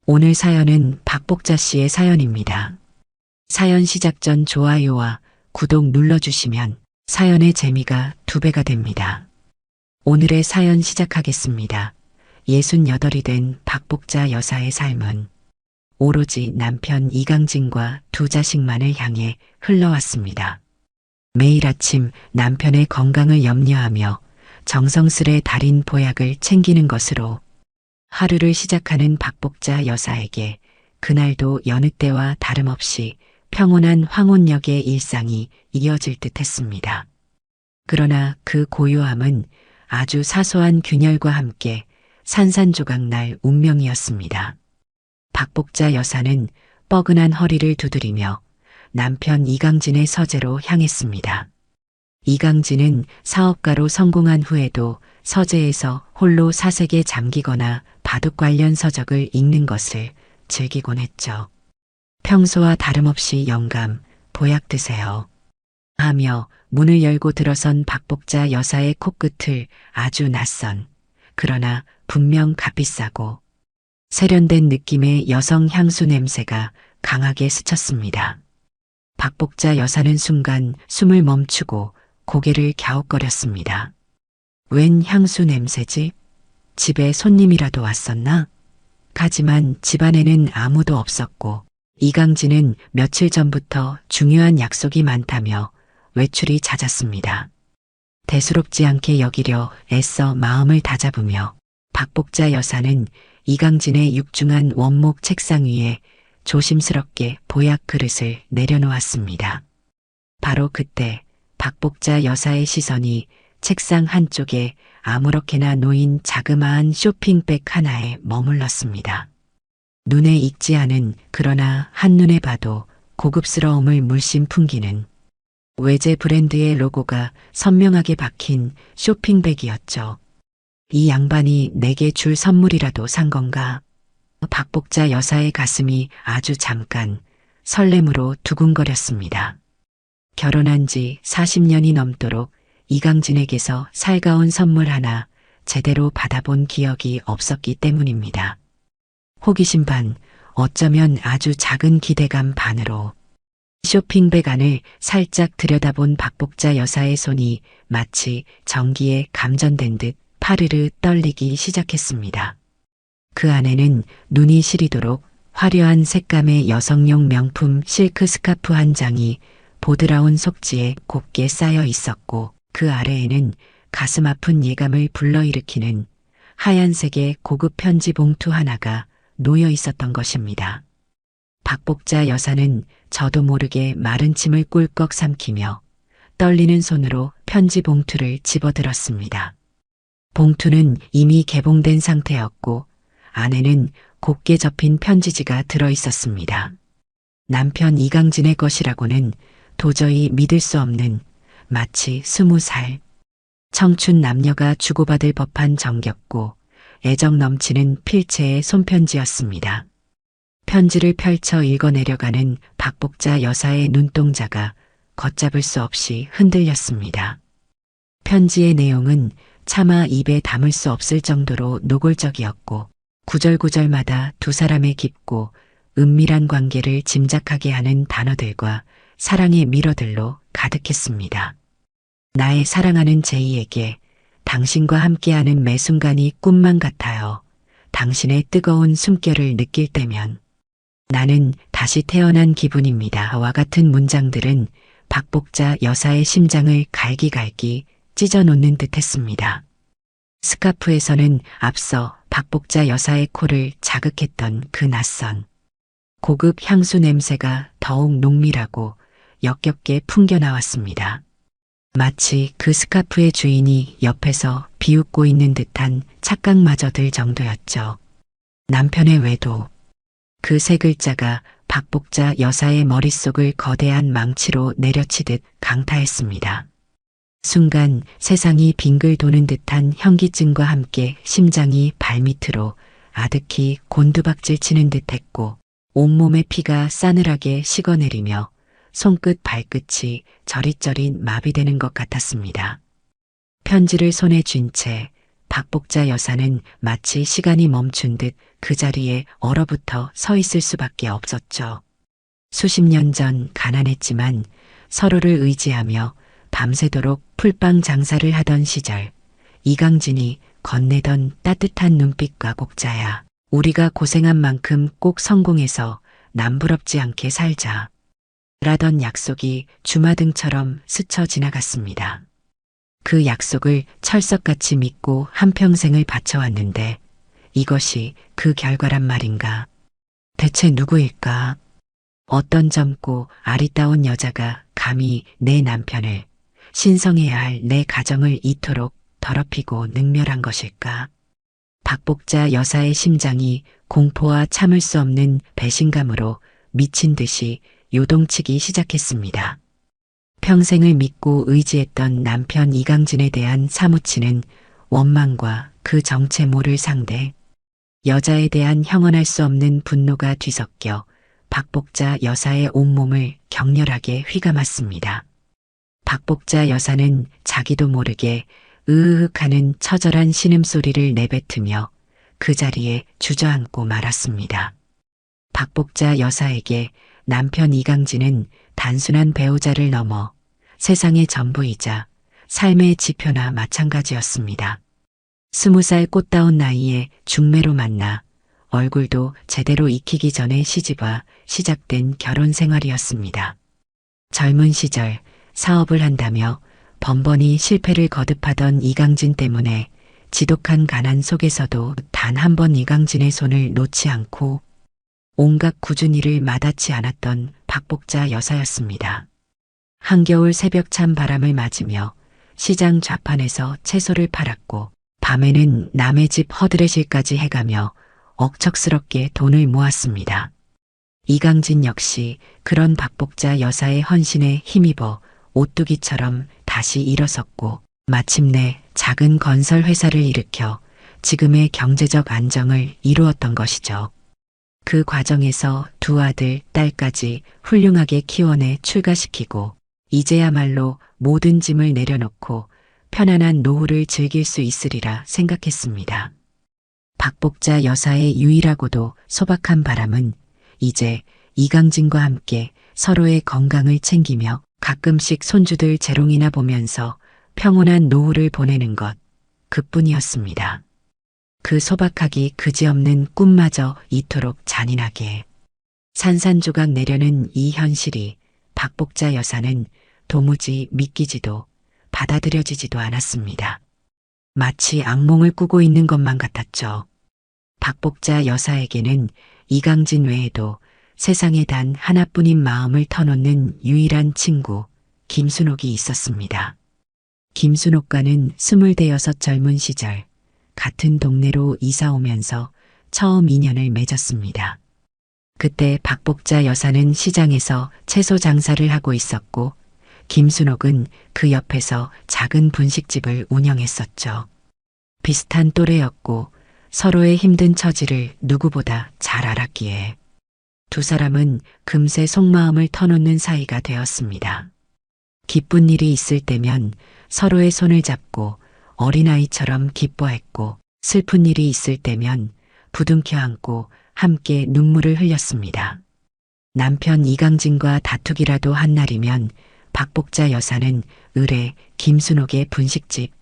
오늘 사연은 박복자 씨의 사연입니다. 사연 시작 전 좋아요와 구독 눌러주시면 사연의 재미가 2배가 됩니다. 오늘의 사연 시작하겠습니다. 68이 된 박복자 여사의 삶은 오로지 남편 이강진과 2 자식만을 향해 흘러왔습니다. 매일 아침 남편의 건강을 염려하며 정성스레 달인 보약을 챙기는 것으로 하루를 시작하는 박복자 여사에게 그날도 여느 때와 다름없이 평온한 황혼역의 일상이 이어질 듯 했습니다. 그러나 그 고요함은 아주 사소한 균열과 함께 산산조각 날 운명이었습니다. 박복자 여사는 뻐근한 허리를 두드리며 남편 이강진의 서재로 향했습니다. 이강진은 사업가로 성공한 후에도 서재에서 홀로 사색에 잠기거나 바둑 관련 서적을 읽는 것을 즐기곤 했죠. 평소와 다름없이 영감, 보약 드세요. 하며 문을 열고 들어선 박복자 여사의 코끝을 아주 낯선, 그러나 분명 값비싸고 세련된 느낌의 여성 향수 냄새가 강하게 스쳤습니다. 박복자 여사는 순간 숨을 멈추고 고개를 갸웃거렸습니다. 웬 향수 냄새지? 집에 손님이라도 왔었나? 하지만 집안에는 아무도 없었고 이강진은 며칠 전부터 중요한 약속이 많다며 외출이 잦았습니다. 대수롭지 않게 여기려 애써 마음을 다잡으며 박복자 여사는 이강진의 육중한 원목 책상 위에 조심스럽게 보약 그릇을 내려놓았습니다. 바로 그때 박복자 여사의 시선이 책상 한쪽에 아무렇게나 놓인 자그마한 쇼핑백 하나에 머물렀습니다. 눈에 익지 않은 그러나 한눈에 봐도 고급스러움을 물씬 풍기는 외제 브랜드의 로고가 선명하게 박힌 쇼핑백이었죠. 이 양반이 내게 줄 선물이라도 산 건가? 박복자 여사의 가슴이 아주 잠깐 설렘으로 두근거렸습니다. 결혼한 지 40년이 넘도록 이강진에게서 살가운 선물 하나 제대로 받아본 기억이 없었기 때문입니다. 호기심 반, 어쩌면 아주 작은 기대감 반으로 쇼핑백 안을 살짝 들여다본 박복자 여사의 손이 마치 전기에 감전된 듯 파르르 떨리기 시작했습니다. 그 안에는 눈이 시리도록 화려한 색감의 여성용 명품 실크 스카프 한 장이 보드라운 속지에 곱게 쌓여 있었고 그 아래에는 가슴 아픈 예감을 불러일으키는 하얀색의 고급 편지 봉투 하나가 놓여 있었던 것입니다. 박복자 여사는 저도 모르게 마른 침을 꿀꺽 삼키며 떨리는 손으로 편지 봉투를 집어들었습니다. 봉투는 이미 개봉된 상태였고 안에는 곱게 접힌 편지지가 들어 있었습니다. 남편 이강진의 것이라고는 도저히 믿을 수 없는 마치 20살 청춘 남녀가 주고받을 법한 정겹고 애정 넘치는 필체의 손편지였습니다. 편지를 펼쳐 읽어내려가는 박복자 여사의 눈동자가 걷잡을 수 없이 흔들렸습니다. 편지의 내용은 차마 입에 담을 수 없을 정도로 노골적이었고 구절구절마다 2 사람의 깊고 은밀한 관계를 짐작하게 하는 단어들과 사랑의 미러들로 가득했습니다. 나의 사랑하는 제이에게 당신과 함께하는 매 순간이 꿈만 같아요. 당신의 뜨거운 숨결을 느낄 때면 나는 다시 태어난 기분입니다. 와 같은 문장들은 박복자 여사의 심장을 갈기갈기 찢어놓는 듯 했습니다. 스카프에서는 앞서 박복자 여사의 코를 자극했던 그 낯선 고급 향수 냄새가 더욱 농밀하고 역겹게 풍겨나왔습니다. 마치 그 스카프의 주인이 옆에서 비웃고 있는 듯한 착각마저 들 정도였죠. 남편의 외도. 그 3글자가 박복자 여사의 머릿속을 거대한 망치로 내려치듯 강타했습니다. 순간 세상이 빙글 도는 듯한 현기증과 함께 심장이 발밑으로 아득히 곤두박질 치는 듯했고 온몸의 피가 싸늘하게 식어내리며 손끝 발끝이 저릿저릿 마비되는 것 같았습니다. 편지를 손에 쥔 채 박복자 여사는 마치 시간이 멈춘 듯 그 자리에 얼어붙어 서 있을 수밖에 없었죠. 수십 년 전 가난했지만 서로를 의지하며 밤새도록 풀빵 장사를 하던 시절, 이강진이 건네던 따뜻한 눈빛과 복자야, 우리가 고생한 만큼 꼭 성공해서 남부럽지 않게 살자. 라던 약속이 주마등처럼 스쳐 지나갔습니다. 그 약속을 철석같이 믿고 한평생을 바쳐왔는데 이것이 그 결과란 말인가? 대체 누구일까? 어떤 젊고 아리따운 여자가 감히 내 남편을, 신성해야 할 내 가정을 이토록 더럽히고 능멸한 것일까? 박복자 여사의 심장이 공포와 참을 수 없는 배신감으로 미친 듯이 요동치기 시작했습니다. 평생을 믿고 의지했던 남편 이강진에 대한 사무치는 원망과 그 정체 모를 상대, 여자에 대한 형언할 수 없는 분노가 뒤섞여 박복자 여사의 온몸을 격렬하게 휘감았습니다. 박복자 여사는 자기도 모르게 으으흑하는 처절한 신음소리를 내뱉으며 그 자리에 주저앉고 말았습니다. 박복자 여사에게 남편 이강진은 단순한 배우자를 넘어 세상의 전부이자 삶의 지표나 마찬가지였습니다. 20살 꽃다운 나이에 중매로 만나 얼굴도 제대로 익히기 전에 시집와 시작된 결혼 생활이었습니다. 젊은 시절 사업을 한다며 번번이 실패를 거듭하던 이강진 때문에 지독한 가난 속에서도 단 한 번 이강진의 손을 놓지 않고 온갖 굳은 일을 마다치 않았던 박복자 여사였습니다. 한겨울 새벽 찬 바람을 맞으며 시장 좌판에서 채소를 팔았고 밤에는 남의 집 허드렛일까지 해가며 억척스럽게 돈을 모았습니다. 이강진 역시 그런 박복자 여사의 헌신에 힘입어 오뚜기처럼 다시 일어섰고 마침내 작은 건설 회사를 일으켜 지금의 경제적 안정을 이루었던 것이죠. 그 과정에서 두 아들, 딸까지 훌륭하게 키워내 출가시키고 이제야말로 모든 짐을 내려놓고 편안한 노후를 즐길 수 있으리라 생각했습니다. 박복자 여사의 유일하고도 소박한 바람은 이제 이강진과 함께 서로의 건강을 챙기며 가끔씩 손주들 재롱이나 보면서 평온한 노후를 보내는 것, 그뿐이었습니다. 그 소박하기 그지없는 꿈마저 이토록 잔인하게 산산조각 내려는 이 현실이 박복자 여사는 도무지 믿기지도 받아들여지지도 않았습니다. 마치 악몽을 꾸고 있는 것만 같았죠. 박복자 여사에게는 이강진 외에도 세상에 단 하나뿐인 마음을 터놓는 유일한 친구 김순옥이 있었습니다. 김순옥과는 26 젊은 시절 같은 동네로 이사 오면서 처음 인연을 맺었습니다. 그때 박복자 여사는 시장에서 채소 장사를 하고 있었고 김순옥은 그 옆에서 작은 분식집을 운영했었죠. 비슷한 또래였고 서로의 힘든 처지를 누구보다 잘 알았기에 두 사람은 금세 속마음을 터놓는 사이가 되었습니다. 기쁜 일이 있을 때면 서로의 손을 잡고 어린아이처럼 기뻐했고 슬픈 일이 있을 때면 부둥켜 안고 함께 눈물을 흘렸습니다. 남편 이강진과 다투기라도 한 날이면 박복자 여사는 을에 김순옥의 분식집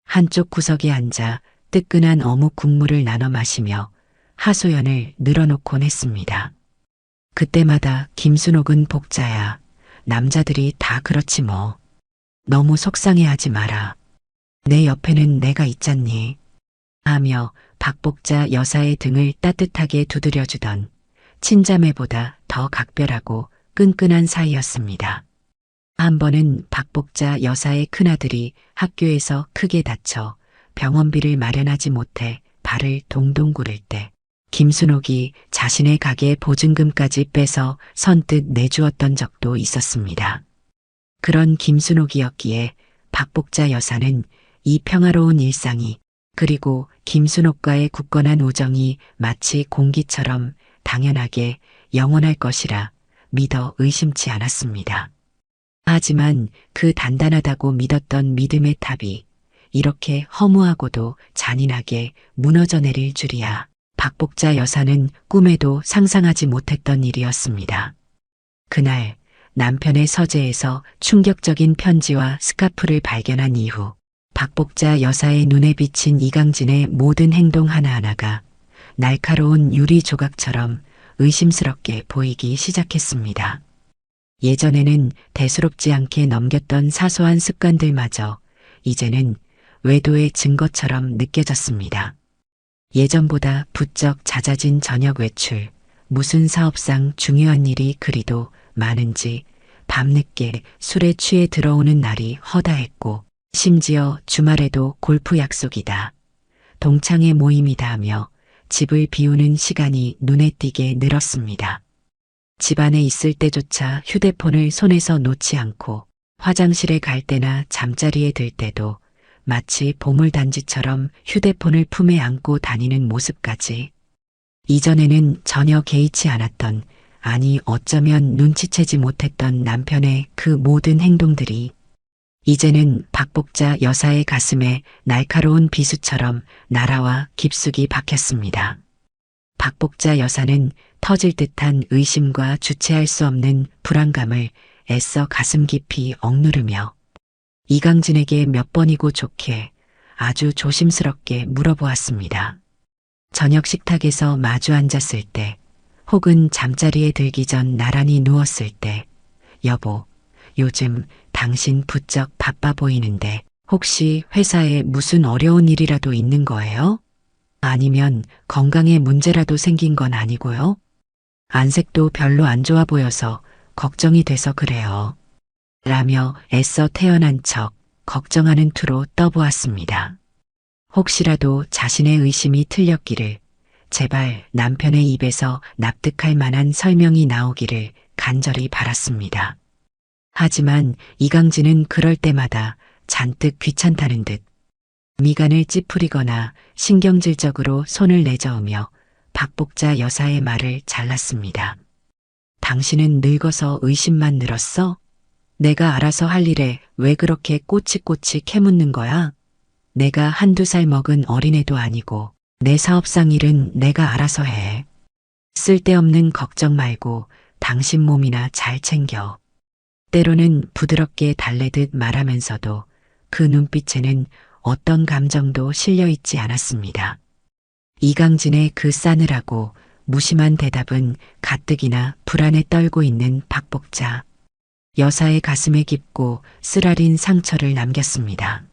한쪽 구석에 앉아 뜨끈한 어묵 국물을 나눠 마시며 하소연을 늘어놓곤 했습니다. 그때마다 김순옥은 복자야, 남자들이 다 그렇지 뭐. 너무 속상해하지 마라. 내 옆에는 내가 있잖니. 하며 박복자 여사의 등을 따뜻하게 두드려주던 친자매보다 더 각별하고 끈끈한 사이였습니다. 한 번은 박복자 여사의 큰아들이 학교에서 크게 다쳐 병원비를 마련하지 못해 발을 동동 구를 때 김순옥이 자신의 가게 보증금까지 빼서 선뜻 내주었던 적도 있었습니다. 그런 김순옥이었기에 박복자 여사는 이 평화로운 일상이 그리고 김순옥과의 굳건한 우정이 마치 공기처럼 당연하게 영원할 것이라 믿어 의심치 않았습니다. 하지만 그 단단하다고 믿었던 믿음의 탑이 이렇게 허무하고도 잔인하게 무너져 내릴 줄이야. 박복자 여사는 꿈에도 상상하지 못했던 일이었습니다. 그날 남편의 서재에서 충격적인 편지와 스카프를 발견한 이후 박복자 여사의 눈에 비친 이강진의 모든 행동 하나하나가 날카로운 유리 조각처럼 의심스럽게 보이기 시작했습니다. 예전에는 대수롭지 않게 넘겼던 사소한 습관들마저 이제는 외도의 증거처럼 느껴졌습니다. 예전보다 부쩍 잦아진 저녁 외출, 무슨 사업상 중요한 일이 그리도 많은지 밤늦게 술에 취해 들어오는 날이 허다했고 심지어 주말에도 골프 약속이다, 동창회 모임이다 하며 집을 비우는 시간이 눈에 띄게 늘었습니다. 집안에 있을 때조차 휴대폰을 손에서 놓지 않고 화장실에 갈 때나 잠자리에 들 때도 마치 보물단지처럼 휴대폰을 품에 안고 다니는 모습까지. 이전에는 전혀 개의치 않았던, 아니 어쩌면 눈치채지 못했던 남편의 그 모든 행동들이 이제는 박복자 여사의 가슴에 날카로운 비수처럼 날아와 깊숙이 박혔습니다. 박복자 여사는 터질 듯한 의심과 주체할 수 없는 불안감을 애써 가슴 깊이 억누르며 이강진에게 몇 번이고 좋게 아주 조심스럽게 물어보았습니다. 저녁 식탁에서 마주 앉았을 때, 혹은 잠자리에 들기 전 나란히 누웠을 때, 여보, 요즘 당신 부쩍 바빠 보이는데 혹시 회사에 무슨 어려운 일이라도 있는 거예요? 아니면 건강에 문제라도 생긴 건 아니고요? 안색도 별로 안 좋아 보여서 걱정이 돼서 그래요. 라며 애써 태어난 척 걱정하는 투로 떠보았습니다. 혹시라도 자신의 의심이 틀렸기를, 제발 남편의 입에서 납득할 만한 설명이 나오기를 간절히 바랐습니다. 하지만 이강진은 그럴 때마다 잔뜩 귀찮다는 듯 미간을 찌푸리거나 신경질적으로 손을 내저으며 박복자 여사의 말을 잘랐습니다. 당신은 늙어서 의심만 늘었어? 내가 알아서 할 일에 왜 그렇게 꼬치꼬치 캐묻는 거야? 내가 한두 살 먹은 어린애도 아니고 내 사업상 일은 내가 알아서 해. 쓸데없는 걱정 말고 당신 몸이나 잘 챙겨. 때로는 부드럽게 달래듯 말하면서도 그 눈빛에는 어떤 감정도 실려 있지 않았습니다. 이강진의 그 싸늘하고 무심한 대답은 가뜩이나 불안에 떨고 있는 박복자 여사의 가슴에 깊고 쓰라린 상처를 남겼습니다.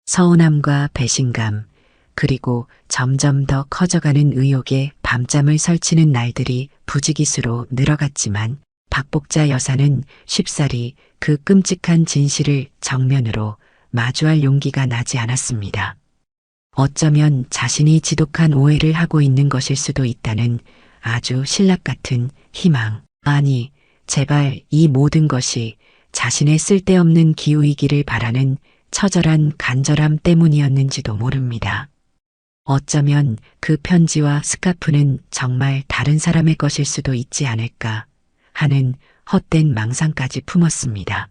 서운함과 배신감, 그리고 점점 더 커져가는 의욕에 밤잠을 설치는 날들이 부지기수로 늘어갔지만 박복자 여사는 쉽사리 그 끔찍한 진실을 정면으로 마주할 용기가 나지 않았습니다. 어쩌면 자신이 지독한 오해를 하고 있는 것일 수도 있다는 아주 신락 같은 희망, 아니 제발 이 모든 것이 자신의 쓸데없는 기우이기를 바라는 처절한 간절함 때문이었는지도 모릅니다. 어쩌면 그 편지와 스카프는 정말 다른 사람의 것일 수도 있지 않을까 하는 헛된 망상까지 품었습니다.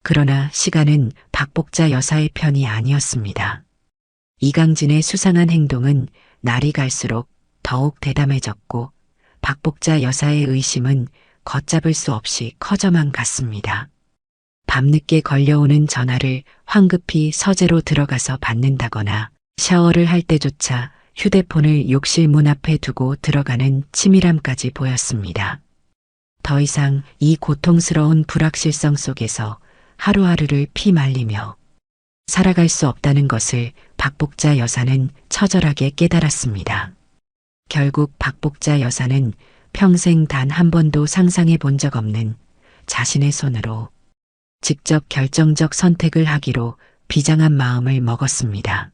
그러나 시간은 박복자 여사의 편이 아니었습니다. 이강진의 수상한 행동은 날이 갈수록 더욱 대담해졌고 박복자 여사의 의심은 걷잡을 수 없이 커져만 갔습니다. 밤늦게 걸려오는 전화를 황급히 서재로 들어가서 받는다거나 샤워를 할 때조차 휴대폰을 욕실 문 앞에 두고 들어가는 치밀함까지 보였습니다. 더 이상 이 고통스러운 불확실성 속에서 하루하루를 피말리며 살아갈 수 없다는 것을 박복자 여사는 처절하게 깨달았습니다. 결국 박복자 여사는 평생 단 한 번도 상상해 본 적 없는 자신의 손으로 직접 결정적 선택을 하기로 비장한 마음을 먹었습니다.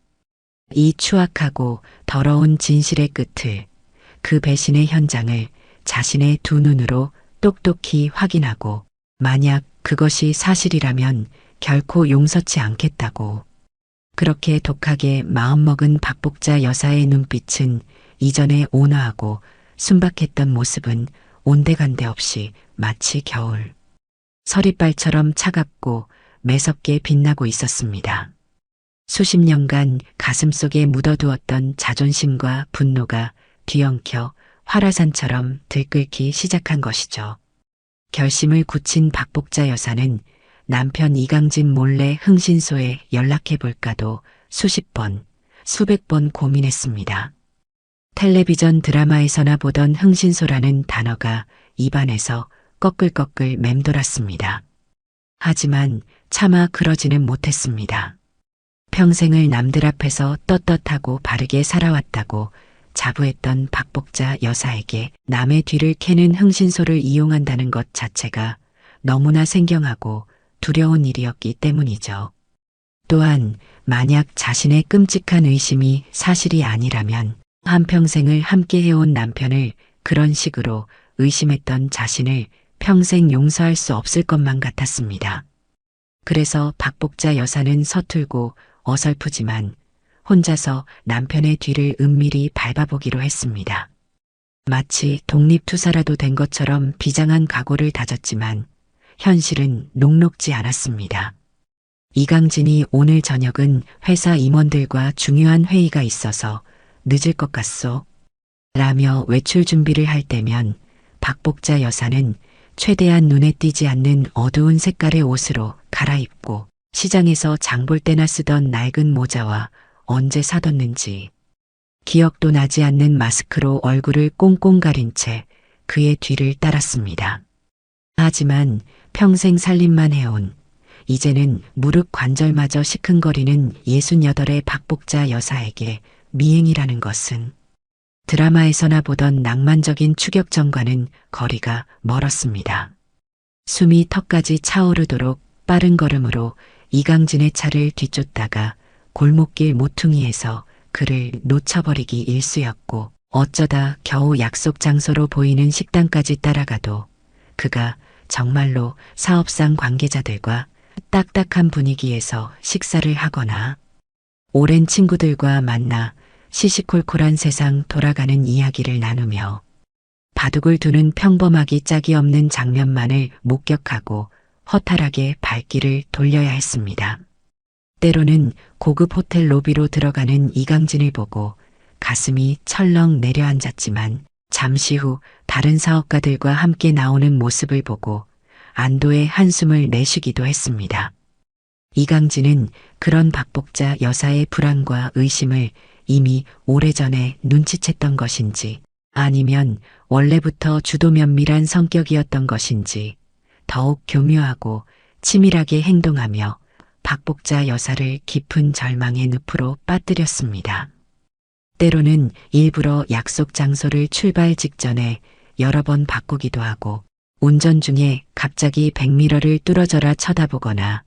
이 추악하고 더러운 진실의 끝을, 그 배신의 현장을 자신의 두 눈으로 똑똑히 확인하고 만약 그것이 사실이라면 결코 용서치 않겠다고. 그렇게 독하게 마음먹은 박복자 여사의 눈빛은 이전에 온화하고 순박했던 모습은 온데간데 없이 마치 겨울 서리빨처럼 차갑고 매섭게 빛나고 있었습니다. 수십 년간 가슴속에 묻어두었던 자존심과 분노가 뒤엉켜 활화산처럼 들끓기 시작한 것이죠. 결심을 굳힌 박복자 여사는 남편 이강진 몰래 흥신소에 연락해볼까도 수십 번, 수백 번 고민했습니다. 텔레비전 드라마에서나 보던 흥신소라는 단어가 입안에서 꺼끌꺼끌 맴돌았습니다. 하지만 차마 그러지는 못했습니다. 평생을 남들 앞에서 떳떳하고 바르게 살아왔다고 자부했던 박복자 여사에게 남의 뒤를 캐는 흥신소를 이용한다는 것 자체가 너무나 생경하고 두려운 일이었기 때문이죠. 또한 만약 자신의 끔찍한 의심이 사실이 아니라면 한평생을 함께 해온 남편을 그런 식으로 의심했던 자신을 평생 용서할 수 없을 것만 같았습니다. 그래서 박복자 여사는 서툴고 어설프지만 혼자서 남편의 뒤를 은밀히 밟아보기로 했습니다. 마치 독립투사라도 된 것처럼 비장한 각오를 다졌지만 현실은 녹록지 않았습니다. 이강진이 오늘 저녁은 회사 임원들과 중요한 회의가 있어서 늦을 것 같소? 라며 외출 준비를 할 때면 박복자 여사는 최대한 눈에 띄지 않는 어두운 색깔의 옷으로 갈아입고 시장에서 장볼 때나 쓰던 낡은 모자와 언제 사뒀는지 기억도 나지 않는 마스크로 얼굴을 꽁꽁 가린 채 그의 뒤를 따랐습니다. 하지만 평생 살림만 해온 이제는 무릎 관절마저 시큰거리는 68의 박복자 여사에게 미행이라는 것은 드라마에서나 보던 낭만적인 추격전과는 거리가 멀었습니다. 숨이 턱까지 차오르도록 빠른 걸음으로 이강진의 차를 뒤쫓다가 골목길 모퉁이에서 그를 놓쳐버리기 일쑤였고 어쩌다 겨우 약속 장소로 보이는 식당까지 따라가도 그가 정말로 사업상 관계자들과 딱딱한 분위기에서 식사를 하거나 오랜 친구들과 만나 시시콜콜한 세상 돌아가는 이야기를 나누며 바둑을 두는 평범하기 짝이 없는 장면만을 목격하고 허탈하게 발길을 돌려야 했습니다. 때로는 고급 호텔 로비로 들어가는 이강진을 보고 가슴이 철렁 내려앉았지만 잠시 후 다른 사업가들과 함께 나오는 모습을 보고 안도의 한숨을 내쉬기도 했습니다. 이강진은 그런 박복자 여사의 불안과 의심을 이미 오래전에 눈치챘던 것인지 아니면 원래부터 주도 면밀한 성격이었던 것인지 더욱 교묘하고 치밀하게 행동하며 박복자 여사를 깊은 절망의 늪으로 빠뜨렸습니다. 때로는 일부러 약속 장소를 출발 직전에 여러 번 바꾸기도 하고 운전 중에 갑자기 백미러를 뚫어져라 쳐다보거나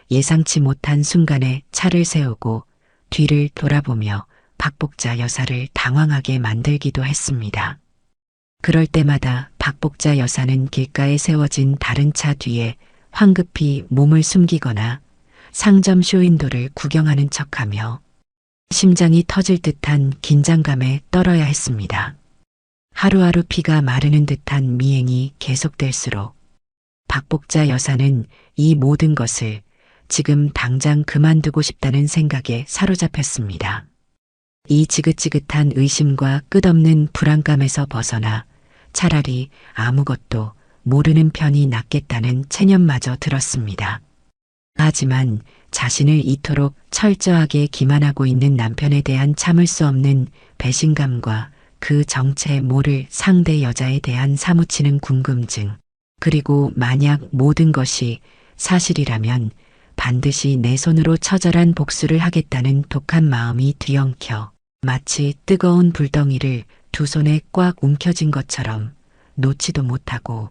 예상치 못한 순간에 차를 세우고 뒤를 돌아보며 박복자 여사를 당황하게 만들기도 했습니다. 그럴 때마다 박복자 여사는 길가에 세워진 다른 차 뒤에 황급히 몸을 숨기거나 상점 쇼윈도를 구경하는 척하며 심장이 터질 듯한 긴장감에 떨어야 했습니다. 하루하루 피가 마르는 듯한 미행이 계속될수록 박복자 여사는 이 모든 것을 지금 당장 그만두고 싶다는 생각에 사로잡혔습니다. 이 지긋지긋한 의심과 끝없는 불안감에서 벗어나 차라리 아무것도 모르는 편이 낫겠다는 체념마저 들었습니다. 하지만 자신을 이토록 철저하게 기만하고 있는 남편에 대한 참을 수 없는 배신감과 그 정체 모를 상대 여자에 대한 사무치는 궁금증, 그리고 만약 모든 것이 사실이라면 반드시 내 손으로 처절한 복수를 하겠다는 독한 마음이 뒤엉켜 마치 뜨거운 불덩이를 두 손에 꽉 움켜쥔 것처럼 놓지도 못하고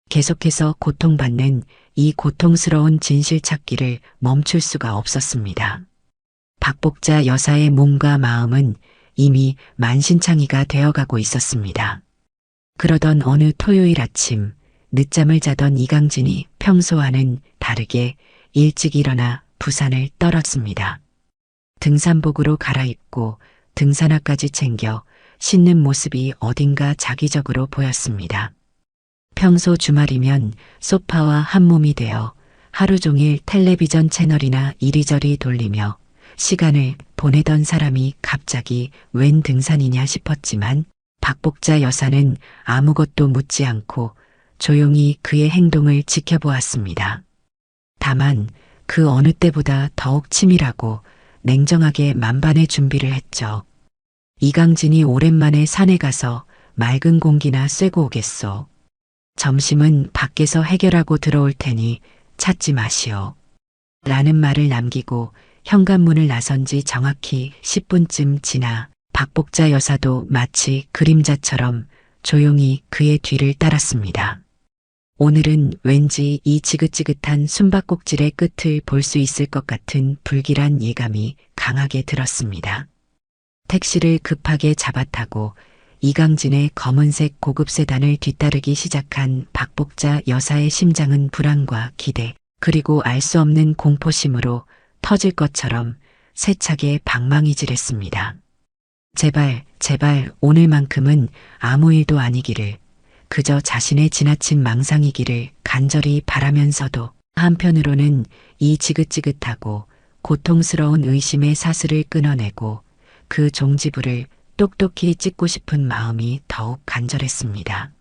계속해서 고통받는 이 고통스러운 진실 찾기를 멈출 수가 없었습니다. 박복자 여사의 몸과 마음은 이미 만신창이가 되어가고 있었습니다. 그러던 어느 토요일 아침 늦잠을 자던 이강진이 평소와는 다르게 일찍 일어나 부산을 떨었습니다. 등산복으로 갈아입고 등산화까지 챙겨 신는 모습이 어딘가 자기적으로 보였습니다. 평소 주말이면 소파와 한몸이 되어 하루 종일 텔레비전 채널이나 이리저리 돌리며 시간을 보내던 사람이 갑자기 웬 등산이냐 싶었지만 박복자 여사는 아무것도 묻지 않고 조용히 그의 행동을 지켜보았습니다. 다만 그 어느 때보다 더욱 치밀하고 냉정하게 만반의 준비를 했죠. 이강진이 오랜만에 산에 가서 맑은 공기나 쐬고 오겠소. 점심은 밖에서 해결하고 들어올 테니 찾지 마시오. 라는 말을 남기고 현관문을 나선 지 정확히 10분쯤 지나 박복자 여사도 마치 그림자처럼 조용히 그의 뒤를 따랐습니다. 오늘은 왠지 이 지긋지긋한 숨바꼭질의 끝을 볼 수 있을 것 같은 불길한 예감이 강하게 들었습니다. 택시를 급하게 잡아타고 이강진의 검은색 고급 세단을 뒤따르기 시작한 박복자 여사의 심장은 불안과 기대, 그리고 알 수 없는 공포심으로 터질 것처럼 세차게 방망이질했습니다. 제발, 제발 오늘만큼은 아무 일도 아니기를, 그저 자신의 지나친 망상이기를 간절히 바라면서도 한편으로는 이 지긋지긋하고 고통스러운 의심의 사슬을 끊어내고 그 종지부를 똑똑히 찢고 싶은 마음이 더욱 간절했습니다.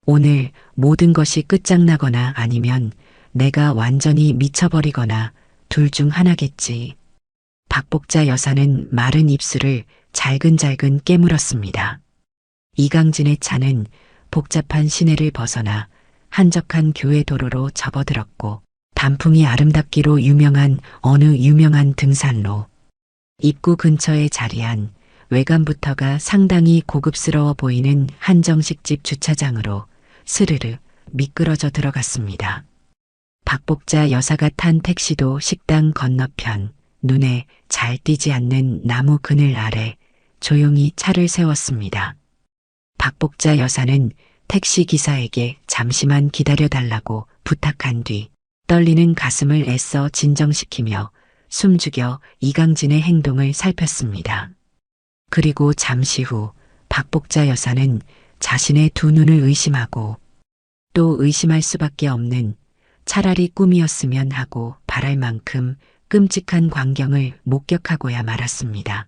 오늘 모든 것이 끝장나거나 아니면 내가 완전히 미쳐버리거나 둘 중 하나겠지. 박복자 여사는 마른 입술을 잘근잘근 깨물었습니다. 이강진의 차는 복잡한 시내를 벗어나 한적한 교외 도로로 접어들었고 단풍이 아름답기로 유명한 어느 유명한 등산로. 입구 근처에 자리한 외관부터가 상당히 고급스러워 보이는 한정식집 주차장으로 스르르 미끄러져 들어갔습니다. 박복자 여사가 탄 택시도 식당 건너편 눈에 잘 띄지 않는 나무 그늘 아래 조용히 차를 세웠습니다. 박복자 여사는 택시 기사에게 잠시만 기다려달라고 부탁한 뒤 떨리는 가슴을 애써 진정시키며 숨죽여 이강진의 행동을 살폈습니다. 그리고 잠시 후 박복자 여사는 자신의 두 눈을 의심하고 또 의심할 수밖에 없는, 차라리 꿈이었으면 하고 바랄 만큼 끔찍한 광경을 목격하고야 말았습니다.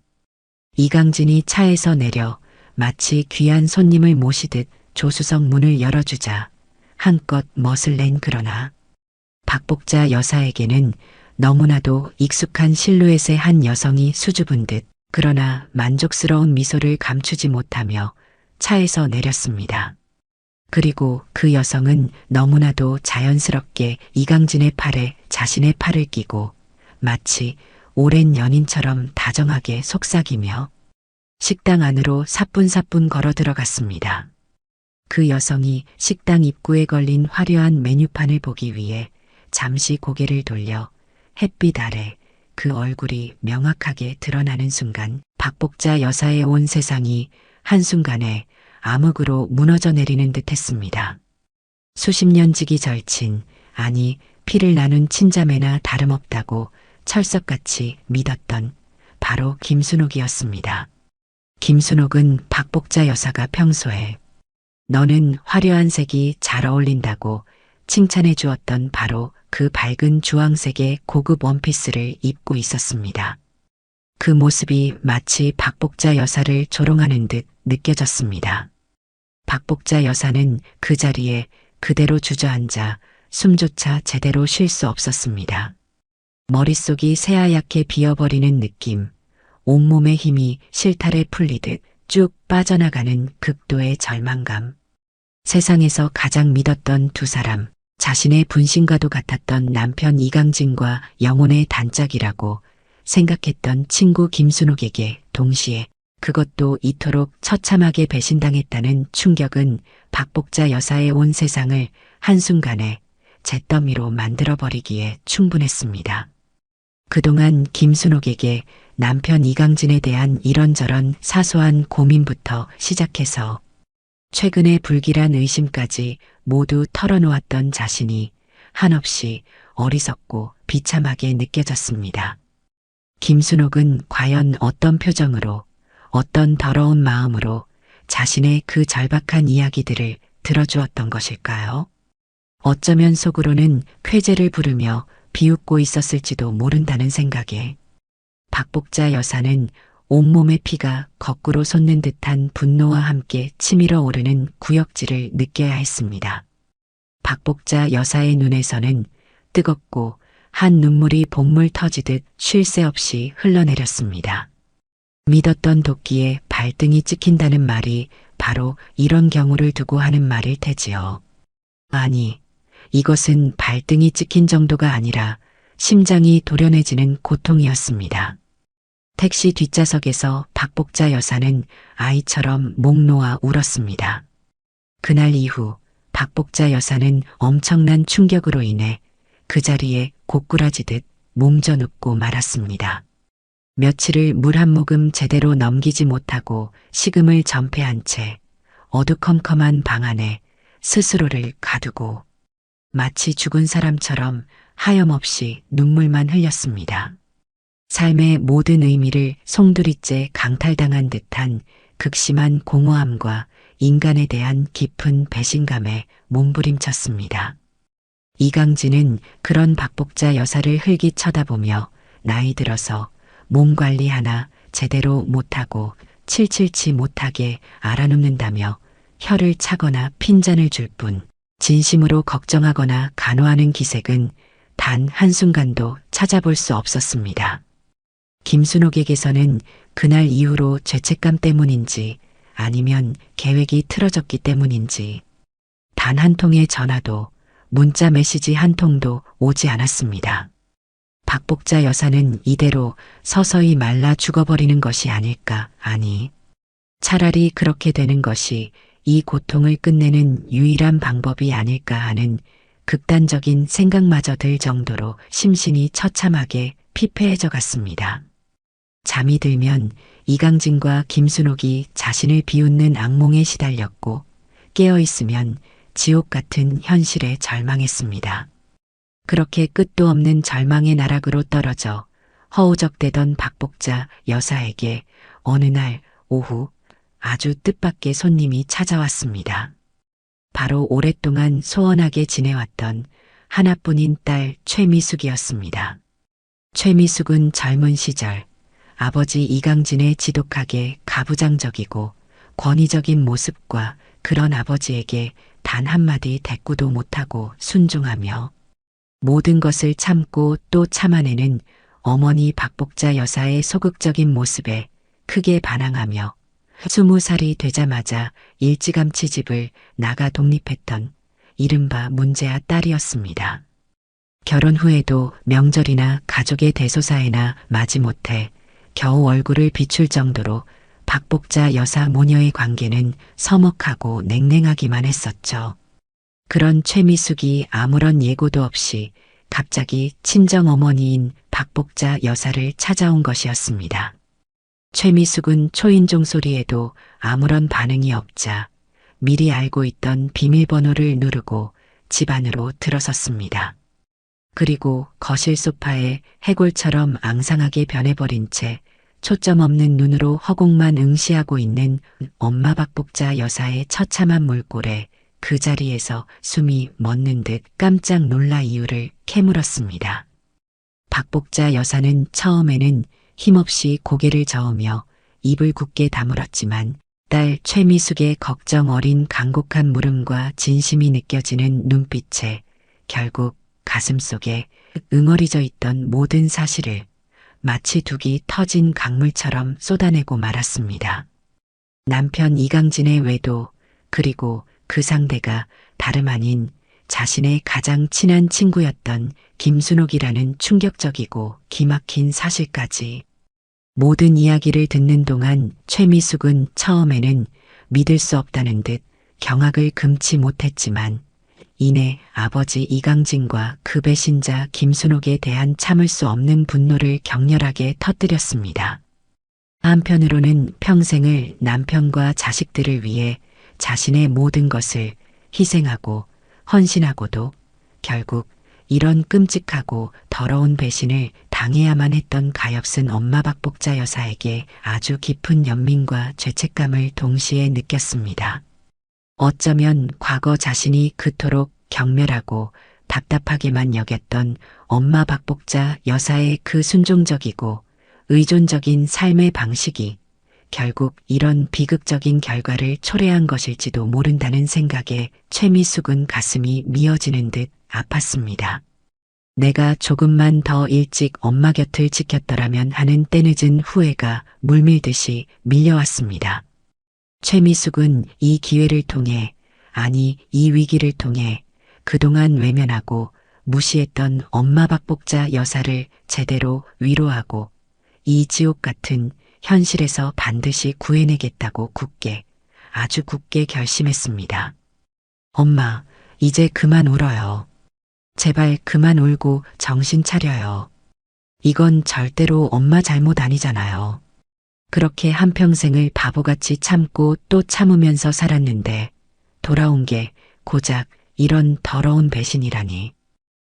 이강진이 차에서 내려 마치 귀한 손님을 모시듯 조수석 문을 열어주자 한껏 멋을 낸 그러나 박복자 여사에게는 너무나도 익숙한 실루엣의 한 여성이 수줍은 듯 그러나 만족스러운 미소를 감추지 못하며 차에서 내렸습니다. 그리고 그 여성은 너무나도 자연스럽게 이강진의 팔에 자신의 팔을 끼고 마치 오랜 연인처럼 다정하게 속삭이며 식당 안으로 사뿐사뿐 걸어 들어갔습니다. 그 여성이 식당 입구에 걸린 화려한 메뉴판을 보기 위해 잠시 고개를 돌려 햇빛 아래 그 얼굴이 명확하게 드러나는 순간 박복자 여사의 온 세상이 한순간에 암흑으로 무너져 내리는 듯 했습니다. 수십 년 지기 절친, 아니 피를 나눈 친자매나 다름없다고 철석같이 믿었던 바로 김순옥이었습니다. 김순옥은 박복자 여사가 평소에 너는 화려한 색이 잘 어울린다고 칭찬해 주었던 바로 그 밝은 주황색의 고급 원피스를 입고 있었습니다. 그 모습이 마치 박복자 여사를 조롱하는 듯 느껴졌습니다. 박복자 여사는 그 자리에 그대로 주저앉아 숨조차 제대로 쉴 수 없었습니다. 머릿속이 새하얗게 비어버리는 느낌, 온몸의 힘이 실타래 풀리듯 쭉 빠져나가는 극도의 절망감. 세상에서 가장 믿었던 두 사람, 자신의 분신과도 같았던 남편 이강진과 영혼의 단짝이라고 생각했던 친구 김순옥에게 동시에 그것도 이토록 처참하게 배신당했다는 충격은 박복자 여사의 온 세상을 한순간에 잿더미로 만들어버리기에 충분했습니다. 그동안 김순옥에게 남편 이강진에 대한 이런저런 사소한 고민부터 시작해서 최근의 불길한 의심까지 모두 털어놓았던 자신이 한없이 어리석고 비참하게 느껴졌습니다. 김순옥은 과연 어떤 표정으로, 어떤 더러운 마음으로 자신의 그 절박한 이야기들을 들어주었던 것일까요? 어쩌면 속으로는 쾌재를 부르며 비웃고 있었을지도 모른다는 생각에 박복자 여사는 온몸의 피가 거꾸로 솟는 듯한 분노와 함께 치밀어 오르는 구역질을 느껴야 했습니다. 박복자 여사의 눈에서는 뜨겁고 한 눈물이 복물 터지듯 쉴 새 없이 흘러내렸습니다. 믿었던 도끼에 발등이 찍힌다는 말이 바로 이런 경우를 두고 하는 말일 테지요. 아니, 이것은 발등이 찍힌 정도가 아니라 심장이 도련해지는 고통이었습니다. 택시 뒷좌석에서 박복자 여사는 아이처럼 목 놓아 울었습니다. 그날 이후 박복자 여사는 엄청난 충격으로 인해 그 자리에 고꾸라지듯 몸져 눕고 말았습니다. 며칠을 물 한 모금 제대로 넘기지 못하고 식음을 전폐한 채 어두컴컴한 방 안에 스스로를 가두고 마치 죽은 사람처럼 하염없이 눈물만 흘렸습니다. 삶의 모든 의미를 송두리째 강탈당한 듯한 극심한 공허함과 인간에 대한 깊은 배신감에 몸부림쳤습니다. 이강진은 그런 박복자 여사를 흘기 쳐다보며 나이 들어서 몸 관리 하나 제대로 못하고 칠칠치 못하게 알아눕는다며 혀를 차거나 핀잔을 줄 뿐 진심으로 걱정하거나 간호하는 기색은 단 한순간도 찾아볼 수 없었습니다. 김순옥에게서는 그날 이후로 죄책감 때문인지 아니면 계획이 틀어졌기 때문인지 단 한 통의 전화도 문자 메시지 한 통도 오지 않았습니다. 박복자 여사는 이대로 서서히 말라 죽어버리는 것이 아닐까, 아니, 차라리 그렇게 되는 것이 이 고통을 끝내는 유일한 방법이 아닐까 하는 극단적인 생각마저 들 정도로 심신이 처참하게 피폐해져 갔습니다. 잠이 들면 이강진과 김순옥이 자신을 비웃는 악몽에 시달렸고 깨어있으면 지옥 같은 현실에 절망했습니다. 그렇게 끝도 없는 절망의 나락으로 떨어져 허우적대던 박복자 여사에게 어느 날 오후 아주 뜻밖의 손님이 찾아왔습니다. 바로 오랫동안 소원하게 지내왔던 하나뿐인 딸 최미숙이었습니다. 최미숙은 젊은 시절 아버지 이강진의 지독하게 가부장적이고 권위적인 모습과 그런 아버지에게 단 한마디 대꾸도 못하고 순종하며 모든 것을 참고 또 참아내는 어머니 박복자 여사의 소극적인 모습에 크게 반항하며 20살이 되자마자 일찌감치 집을 나가 독립했던 이른바 문제아 딸이었습니다. 결혼 후에도 명절이나 가족의 대소사에나 마지못해 겨우 얼굴을 비출 정도로 박복자 여사 모녀의 관계는 서먹하고 냉랭하기만 했었죠. 그런 최미숙이 아무런 예고도 없이 갑자기 친정어머니인 박복자 여사를 찾아온 것이었습니다. 최미숙은 초인종 소리에도 아무런 반응이 없자 미리 알고 있던 비밀번호를 누르고 집 안으로 들어섰습니다. 그리고 거실 소파에 해골처럼 앙상하게 변해버린 채 초점 없는 눈으로 허공만 응시하고 있는 엄마 박복자 여사의 처참한 몰골에 그 자리에서 숨이 멎는 듯 깜짝 놀라 이유를 캐물었습니다. 박복자 여사는 처음에는 힘없이 고개를 저으며 입을 굳게 다물었지만 딸 최미숙의 걱정 어린 간곡한 물음과 진심이 느껴지는 눈빛에 결국 가슴속에 응어리져 있던 모든 사실을 마치 둑이 터진 강물처럼 쏟아내고 말았습니다. 남편 이강진의 외도 그리고 그 상대가 다름 아닌 자신의 가장 친한 친구였던 김순옥이라는 충격적이고 기막힌 사실까지. 모든 이야기를 듣는 동안 최미숙은 처음에는 믿을 수 없다는 듯 경악을 금치 못했지만 이내 아버지 이강진과 그 배신자 김순옥에 대한 참을 수 없는 분노를 격렬하게 터뜨렸습니다. 한편으로는 평생을 남편과 자식들을 위해 자신의 모든 것을 희생하고 헌신하고도 결국 이런 끔찍하고 더러운 배신을 당해야만 했던 가엾은 엄마 박복자 여사에게 아주 깊은 연민과 죄책감을 동시에 느꼈습니다. 어쩌면 과거 자신이 그토록 경멸하고 답답하게만 여겼던 엄마 박복자 여사의 그 순종적이고 의존적인 삶의 방식이 결국 이런 비극적인 결과를 초래한 것일지도 모른다는 생각에 최미숙은 가슴이 미어지는 듯 아팠습니다. 내가 조금만 더 일찍 엄마 곁을 지켰더라면 하는 때늦은 후회가 물밀듯이 밀려왔습니다. 최미숙은 이 기회를 통해, 아니 이 위기를 통해 그동안 외면하고 무시했던 엄마 박복자 여사를 제대로 위로하고 이 지옥 같은 현실에서 반드시 구해내겠다고 굳게, 아주 굳게 결심했습니다. 엄마, 이제 그만 울어요. 제발 그만 울고 정신 차려요. 이건 절대로 엄마 잘못 아니잖아요. 그렇게 한평생을 바보같이 참고 또 참으면서 살았는데 돌아온 게 고작 이런 더러운 배신이라니.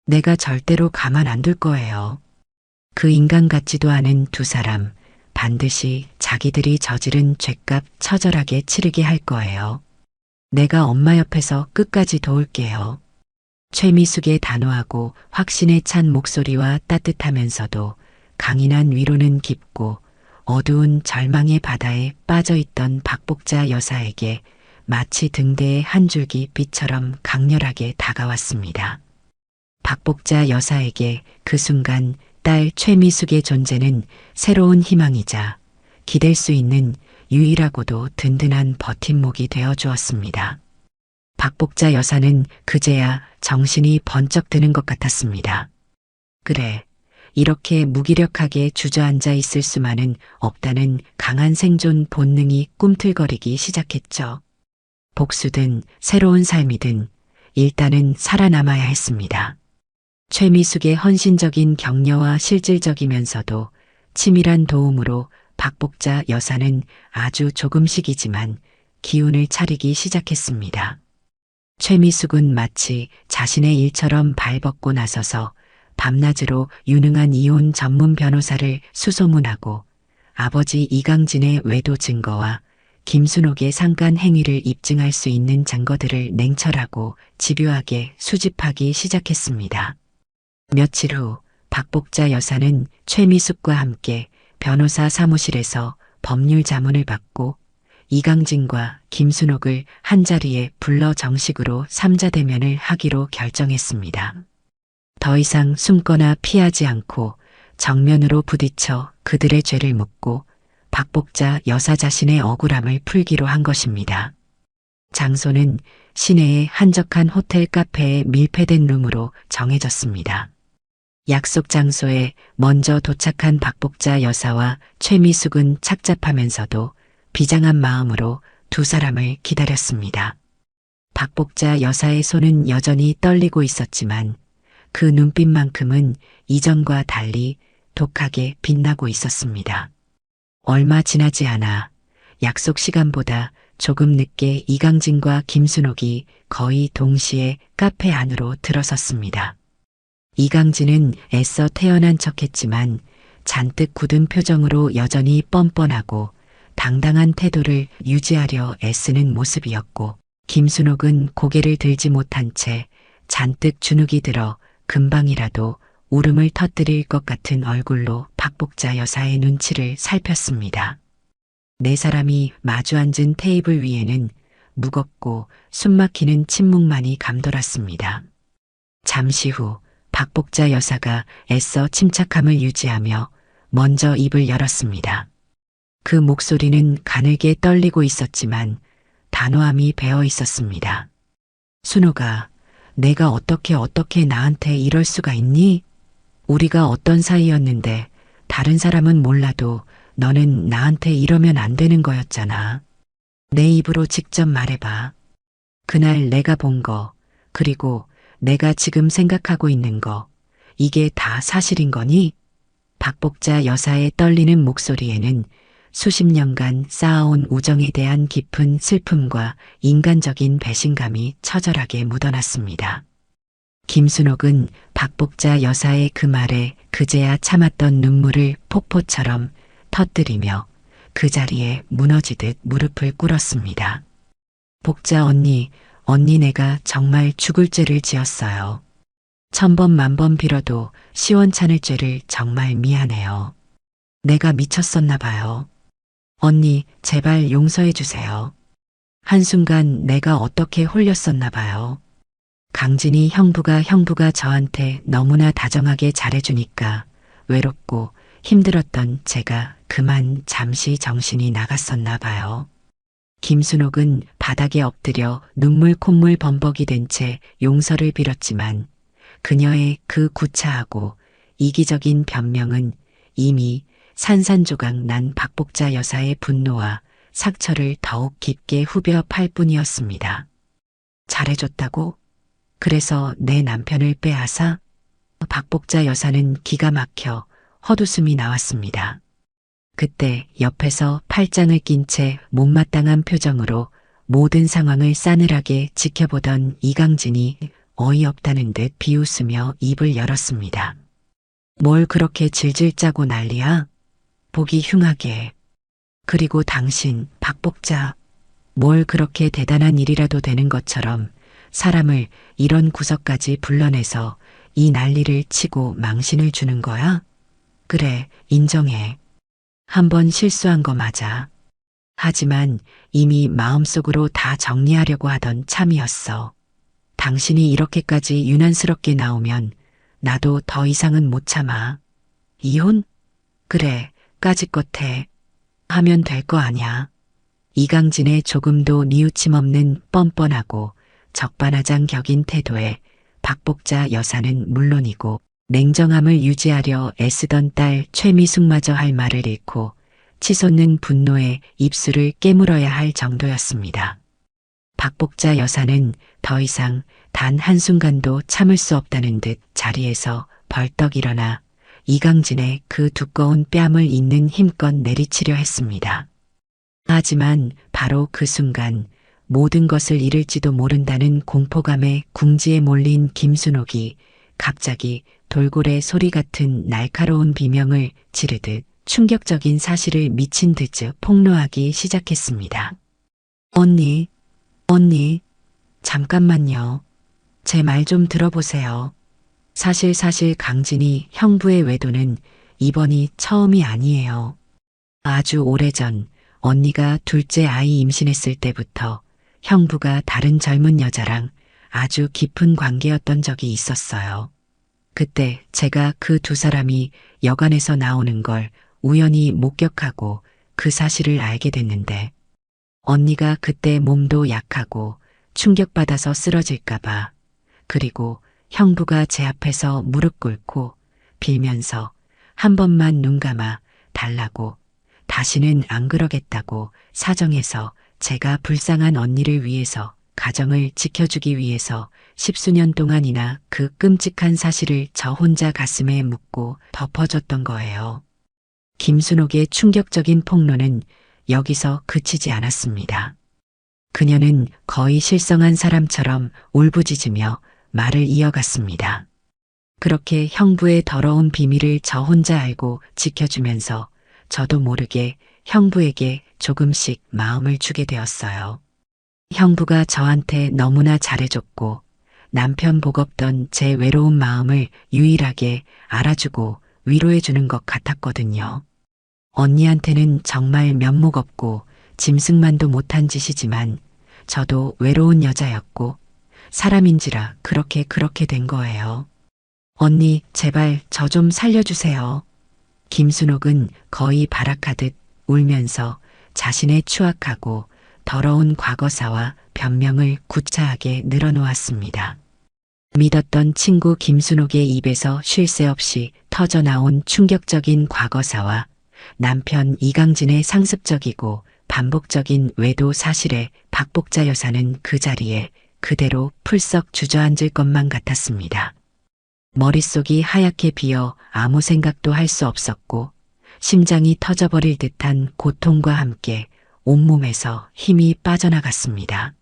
내가 절대로 가만 안 둘 거예요. 그 인간 같지도 않은 두 사람 반드시 자기들이 저지른 죄값 처절하게 치르게 할 거예요. 내가 엄마 옆에서 끝까지 도울게요. 최미숙의 단호하고 확신에 찬 목소리와 따뜻하면서도 강인한 위로는 깊고 어두운 절망의 바다에 빠져있던 박복자 여사에게 마치 등대의 한 줄기 빛처럼 강렬하게 다가왔습니다. 박복자 여사에게 그 순간 딸 최미숙의 존재는 새로운 희망이자 기댈 수 있는 유일하고도 든든한 버팀목이 되어 주었습니다. 박복자 여사는 그제야 정신이 번쩍 드는 것 같았습니다. 그래, 이렇게 무기력하게 주저앉아 있을 수만은 없다는 강한 생존 본능이 꿈틀거리기 시작했죠. 복수든 새로운 삶이든 일단은 살아남아야 했습니다. 최미숙의 헌신적인 격려와 실질적이면서도 치밀한 도움으로 박복자 여사는 아주 조금씩이지만 기운을 차리기 시작했습니다. 최미숙은 마치 자신의 일처럼 발벗고 나서서 밤낮으로 유능한 이혼 전문 변호사를 수소문하고 아버지 이강진의 외도 증거와 김순옥의 상간 행위를 입증할 수 있는 증거들을 냉철하고 집요하게 수집하기 시작했습니다. 며칠 후 박복자 여사는 최미숙과 함께 변호사 사무실에서 법률 자문을 받고 이강진과 김순옥을 한자리에 불러 정식으로 삼자 대면을 하기로 결정했습니다. 더 이상 숨거나 피하지 않고 정면으로 부딪혀 그들의 죄를 묻고 박복자 여사 자신의 억울함을 풀기로 한 것입니다. 장소는 시내의 한적한 호텔 카페의 밀폐된 룸으로 정해졌습니다. 약속 장소에 먼저 도착한 박복자 여사와 최미숙은 착잡하면서도 비장한 마음으로 두 사람을 기다렸습니다. 박복자 여사의 손은 여전히 떨리고 있었지만 그 눈빛만큼은 이전과 달리 독하게 빛나고 있었습니다. 얼마 지나지 않아 약속 시간보다 조금 늦게 이강진과 김순옥이 거의 동시에 카페 안으로 들어섰습니다. 이강진은 애써 태연한 척했지만 잔뜩 굳은 표정으로 여전히 뻔뻔하고 당당한 태도를 유지하려 애쓰는 모습이었고 김순옥은 고개를 들지 못한 채 잔뜩 주눅이 들어 금방이라도 울음을 터뜨릴 것 같은 얼굴로 박복자 여사의 눈치를 살폈습니다. 네 사람이 마주 앉은 테이블 위에는 무겁고 숨막히는 침묵만이 감돌았습니다. 잠시 후 박복자 여사가 애써 침착함을 유지하며 먼저 입을 열었습니다. 그 목소리는 가늘게 떨리고 있었지만 단호함이 배어 있었습니다. 순옥아, 내가 어떻게 나한테 이럴 수가 있니? 우리가 어떤 사이였는데 다른 사람은 몰라도 너는 나한테 이러면 안 되는 거였잖아. 내 입으로 직접 말해봐. 그날 내가 본 거, 그리고 내가 지금 생각하고 있는 거, 이게 다 사실인 거니? 박복자 여사의 떨리는 목소리에는 수십 년간 쌓아온 우정에 대한 깊은 슬픔과 인간적인 배신감이 처절하게 묻어났습니다. 김순옥은 박복자 여사의 그 말에 그제야 참았던 눈물을 폭포처럼 터뜨리며 그 자리에 무너지듯 무릎을 꿇었습니다. 복자 언니 내가 정말 죽을 죄를 지었어요. 천번 만번 빌어도 시원찮을 죄를 정말 미안해요. 내가 미쳤었나 봐요. 언니, 제발 용서해 주세요. 한순간 내가 어떻게 홀렸었나 봐요. 강진이 형부가 저한테 너무나 다정하게 잘해주니까 외롭고 힘들었던 제가 그만 잠시 정신이 나갔었나 봐요. 김순옥은 바닥에 엎드려 눈물 콧물 범벅이 된 채 용서를 빌었지만 그녀의 그 구차하고 이기적인 변명은 이미 산산조각 난 박복자 여사의 분노와 상처를 더욱 깊게 후벼 팔 뿐이었습니다. 잘해줬다고? 그래서 내 남편을 빼앗아? 박복자 여사는 기가 막혀 헛웃음이 나왔습니다. 그때 옆에서 팔짱을 낀 채 못마땅한 표정으로 모든 상황을 싸늘하게 지켜보던 이강진이 어이없다는 듯 비웃으며 입을 열었습니다. 뭘 그렇게 질질 짜고 난리야? 보기 흉하게. 그리고 당신, 박복자, 뭘 그렇게 대단한 일이라도 되는 것처럼 사람을 이런 구석까지 불러내서 이 난리를 치고 망신을 주는 거야? 그래, 인정해. 한번 실수한 거 맞아. 하지만 이미 마음속으로 다 정리하려고 하던 참이었어. 당신이 이렇게까지 유난스럽게 나오면 나도 더 이상은 못 참아. 이혼? 그래, 까짓것 해. 하면 될 거 아냐. 이강진의 조금도 뉘우침 없는 뻔뻔하고 적반하장 격인 태도에 박복자 여사는 물론이고 냉정함을 유지하려 애쓰던 딸 최미숙마저 할 말을 잃고 치솟는 분노에 입술을 깨물어야 할 정도였습니다. 박복자 여사는 더 이상 단 한순간도 참을 수 없다는 듯 자리에서 벌떡 일어나 이강진의 그 두꺼운 뺨을 있는 힘껏 내리치려 했습니다. 하지만 바로 그 순간 모든 것을 잃을지도 모른다는 공포감에 궁지에 몰린 김순옥이 갑자기 돌고래 소리 같은 날카로운 비명을 지르듯 충격적인 사실을 미친 듯 폭로하기 시작했습니다. 언니, 잠깐만요. 제 말 좀 들어보세요. 사실 강진이 형부의 외도는 이번이 처음이 아니에요. 아주 오래전 언니가 둘째 아이 임신했을 때부터 형부가 다른 젊은 여자랑 아주 깊은 관계였던 적이 있었어요. 그때 제가 그 두 사람이 여관에서 나오는 걸 우연히 목격하고 그 사실을 알게 됐는데 언니가 그때 몸도 약하고 충격받아서 쓰러질까봐 그리고 형부가 제 앞에서 무릎 꿇고 빌면서 한 번만 눈 감아 달라고 다시는 안 그러겠다고 사정해서 제가 불쌍한 언니를 위해서 가정을 지켜주기 위해서 10수년 동안이나 그 끔찍한 사실을 저 혼자 가슴에 묻고 덮어줬던 거예요. 김순옥의 충격적인 폭로는 여기서 그치지 않았습니다. 그녀는 거의 실성한 사람처럼 울부짖으며 말을 이어갔습니다. 그렇게 형부의 더러운 비밀을 저 혼자 알고 지켜주면서 저도 모르게 형부에게 조금씩 마음을 주게 되었어요. 형부가 저한테 너무나 잘해줬고 남편 복 없던 제 외로운 마음을 유일하게 알아주고 위로해주는 것 같았거든요. 언니한테는 정말 면목 없고 짐승만도 못한 짓이지만 저도 외로운 여자였고 사람인지라 그렇게 된 거예요. 언니, 제발 저 좀 살려주세요. 김순옥은 거의 발악하듯 울면서 자신의 추악하고 더러운 과거사와 변명을 구차하게 늘어놓았습니다. 믿었던 친구 김순옥의 입에서 쉴 새 없이 터져나온 충격적인 과거사와 남편 이강진의 상습적이고 반복적인 외도 사실에 박복자 여사는 그 자리에 그대로 풀썩 주저앉을 것만 같았습니다. 머릿속이 하얗게 비어 아무 생각도 할 수 없었고 심장이 터져버릴 듯한 고통과 함께 온몸에서 힘이 빠져나갔습니다.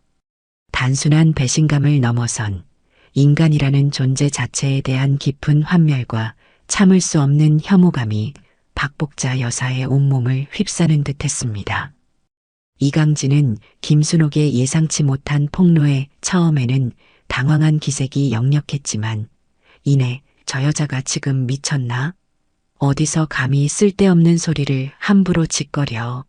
단순한 배신감을 넘어선 인간이라는 존재 자체에 대한 깊은 환멸과 참을 수 없는 혐오감이 박복자 여사의 온몸을 휩싸는 듯했습니다. 이강진은 김순옥의 예상치 못한 폭로에 처음에는 당황한 기색이 역력했지만 이내 저 여자가 지금 미쳤나? 어디서 감히 쓸데없는 소리를 함부로 짓거려.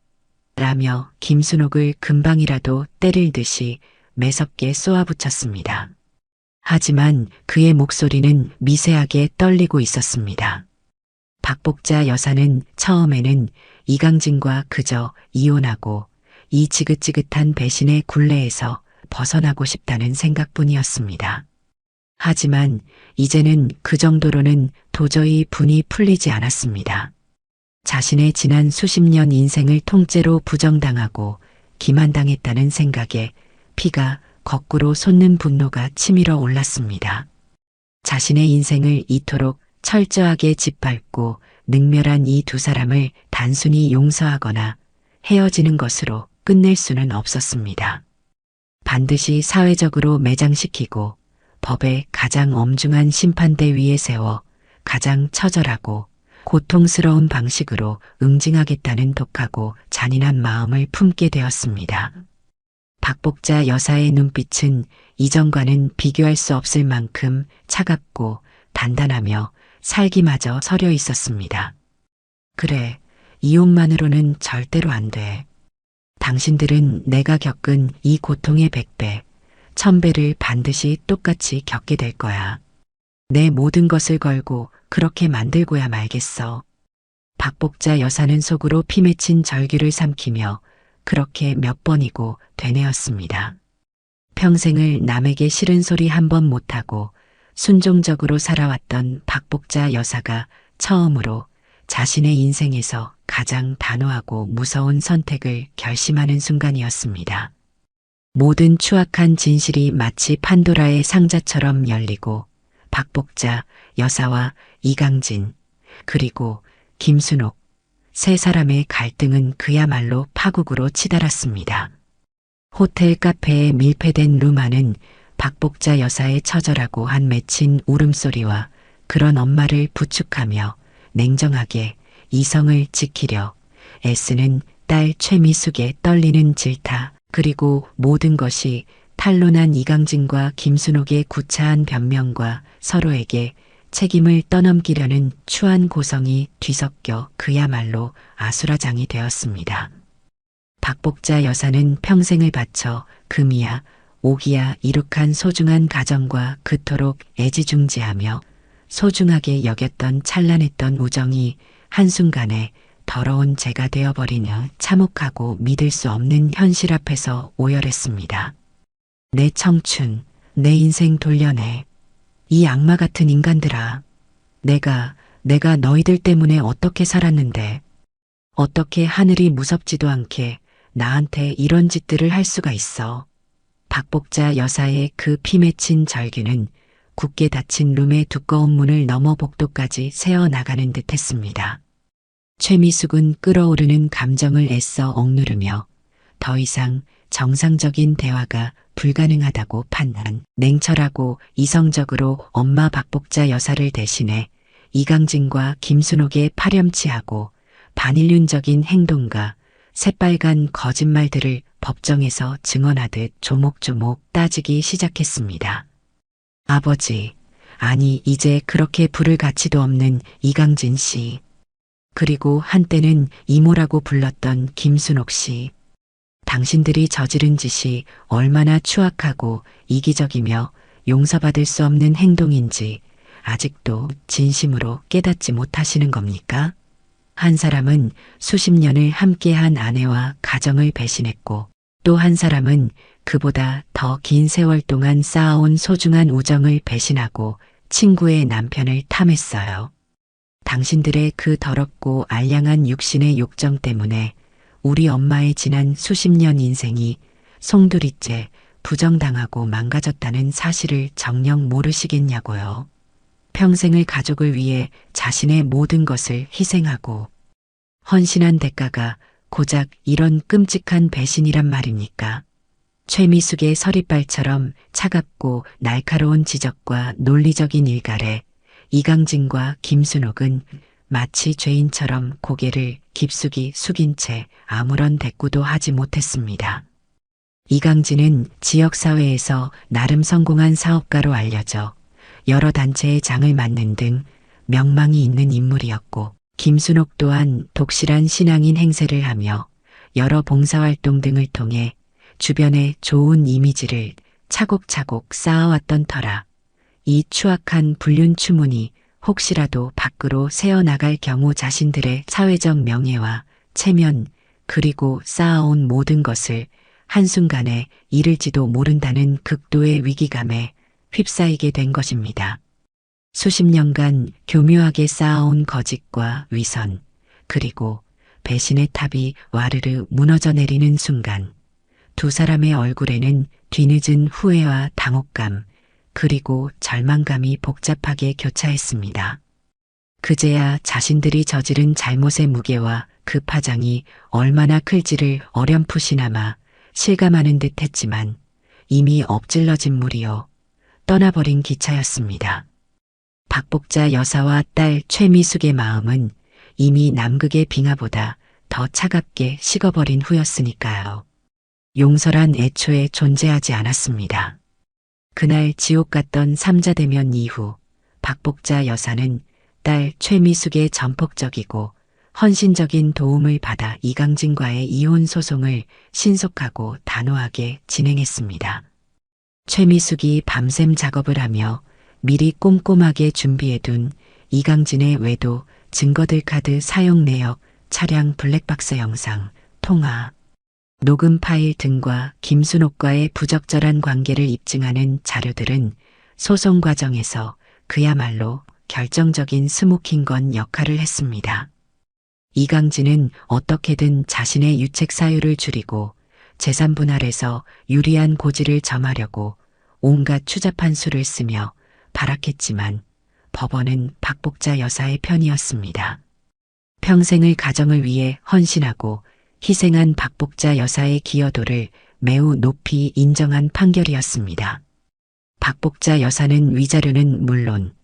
라며 김순옥을 금방이라도 때릴 듯이 매섭게 쏘아붙였습니다. 하지만 그의 목소리는 미세하게 떨리고 있었습니다. 박복자 여사는 처음에는 이강진과 그저 이혼하고 이 지긋지긋한 배신의 굴레에서 벗어나고 싶다는 생각뿐이었습니다. 하지만 이제는 그 정도로는 도저히 분이 풀리지 않았습니다. 자신의 지난 수십 년 인생을 통째로 부정당하고 기만당했다는 생각에 피가 거꾸로 솟는 분노가 치밀어 올랐습니다. 자신의 인생을 이토록 철저하게 짓밟고 능멸한 이 두 사람을 단순히 용서하거나 헤어지는 것으로 끝낼 수는 없었습니다. 반드시 사회적으로 매장시키고 법의 가장 엄중한 심판대 위에 세워 가장 처절하고 고통스러운 방식으로 응징하겠다는 독하고 잔인한 마음을 품게 되었습니다. 박복자 여사의 눈빛은 이전과는 비교할 수 없을 만큼 차갑고 단단하며 살기마저 서려 있었습니다. 그래, 이혼만으로는 절대로 안 돼. 당신들은 내가 겪은 이 고통의 100배, 1000배를 반드시 똑같이 겪게 될 거야. 내 모든 것을 걸고 그렇게 만들고야 말겠어. 박복자 여사는 속으로 피맺힌 절규를 삼키며 그렇게 몇 번이고 되뇌었습니다. 평생을 남에게 싫은 소리 한 번 못하고 순종적으로 살아왔던 박복자 여사가 처음으로 자신의 인생에서 가장 단호하고 무서운 선택을 결심하는 순간이었습니다. 모든 추악한 진실이 마치 판도라의 상자처럼 열리고 박복자 여사와 이강진 그리고 김순옥 세 사람의 갈등은 그야말로 파국으로 치달았습니다. 호텔 카페에 밀폐된 룸 안은 박복자 여사의 처절하고 한 맺힌 울음소리와 그런 엄마를 부축하며 냉정하게 이성을 지키려 애쓰는 딸 최미숙의 떨리는 질타 그리고 모든 것이 탄로난 이강진과 김순옥의 구차한 변명과 서로에게 책임을 떠넘기려는 추한 고성이 뒤섞여 그야말로 아수라장이 되었습니다. 박복자 여사는 평생을 바쳐 금이야 옥이야 이룩한 소중한 가정과 그토록 애지중지하며 소중하게 여겼던 찬란했던 우정이 한순간에 더러운 재가 되어버리며 참혹하고 믿을 수 없는 현실 앞에서 오열했습니다. 내 청춘, 내 인생 돌려내. 이 악마 같은 인간들아. 내가 너희들 때문에 어떻게 살았는데, 어떻게 하늘이 무섭지도 않게 나한테 이런 짓들을 할 수가 있어. 박복자 여사의 그 피맺힌 절규는 굳게 닫힌 룸의 두꺼운 문을 넘어 복도까지 새어나가는 듯 했습니다. 최미숙은 끓어오르는 감정을 애써 억누르며 더 이상 정상적인 대화가 불가능하다고 판단, 냉철하고 이성적으로 엄마 박복자 여사를 대신해 이강진과 김순옥의 파렴치하고 반인륜적인 행동과 새빨간 거짓말들을 법정에서 증언하듯 조목조목 따지기 시작했습니다. 아버지, 아니 이제 그렇게 부를 가치도 없는 이강진 씨, 그리고 한때는 이모라고 불렀던 김순옥 씨, 당신들이 저지른 짓이 얼마나 추악하고 이기적이며 용서받을 수 없는 행동인지 아직도 진심으로 깨닫지 못하시는 겁니까? 한 사람은 수십 년을 함께한 아내와 가정을 배신했고 또 한 사람은 그보다 더 긴 세월 동안 쌓아온 소중한 우정을 배신하고 친구의 남편을 탐했어요. 당신들의 그 더럽고 알량한 육신의 욕정 때문에 우리 엄마의 지난 수십 년 인생이 송두리째 부정당하고 망가졌다는 사실을 정녕 모르시겠냐고요. 평생을 가족을 위해 자신의 모든 것을 희생하고 헌신한 대가가 고작 이런 끔찍한 배신이란 말입니까? 최미숙의 서리발처럼 차갑고 날카로운 지적과 논리적인 일갈에 이강진과 김순옥은 마치 죄인처럼 고개를 깊숙이 숙인 채 아무런 대꾸도 하지 못했습니다. 이강진은 지역사회에서 나름 성공한 사업가로 알려져 여러 단체의 장을 맡는 등 명망이 있는 인물이었고 김순옥 또한 독실한 신앙인 행세를 하며 여러 봉사활동 등을 통해 주변에 좋은 이미지를 차곡차곡 쌓아왔던 터라 이 추악한 불륜 추문이 혹시라도 밖으로 새어나갈 경우 자신들의 사회적 명예와 체면 그리고 쌓아온 모든 것을 한순간에 잃을지도 모른다는 극도의 위기감에 휩싸이게 된 것입니다. 수십 년간 교묘하게 쌓아온 거짓과 위선, 그리고 배신의 탑이 와르르 무너져 내리는 순간 두 사람의 얼굴에는 뒤늦은 후회와 당혹감, 그리고 절망감이 복잡하게 교차했습니다. 그제야 자신들이 저지른 잘못의 무게와 그 파장이 얼마나 클지를 어렴풋이나마 실감하는 듯 했지만 이미 엎질러진 물이요 떠나버린 기차였습니다. 박복자 여사와 딸 최미숙의 마음은 이미 남극의 빙하보다 더 차갑게 식어버린 후였으니까요. 용서란 애초에 존재하지 않았습니다. 그날 지옥 갔던 삼자대면 이후 박복자 여사는 딸 최미숙의 전폭적이고 헌신적인 도움을 받아 이강진과의 이혼 소송을 신속하고 단호하게 진행했습니다. 최미숙이 밤샘 작업을 하며 미리 꼼꼼하게 준비해둔 이강진의 외도, 증거들 카드 사용 내역, 차량 블랙박스 영상, 통화, 녹음 파일 등과 김순옥과의 부적절한 관계를 입증하는 자료들은 소송 과정에서 그야말로 결정적인 스모킹건 역할을 했습니다. 이강진은 어떻게든 자신의 유책 사유를 줄이고 재산 분할에서 유리한 고지를 점하려고 온갖 추잡한 수를 쓰며 발악했지만 법원은 박복자 여사의 편이었습니다. 평생을 가정을 위해 헌신하고 희생한 박복자 여사의 기여도를 매우 높이 인정한 판결이었습니다. 박복자 여사는 위자료는 물론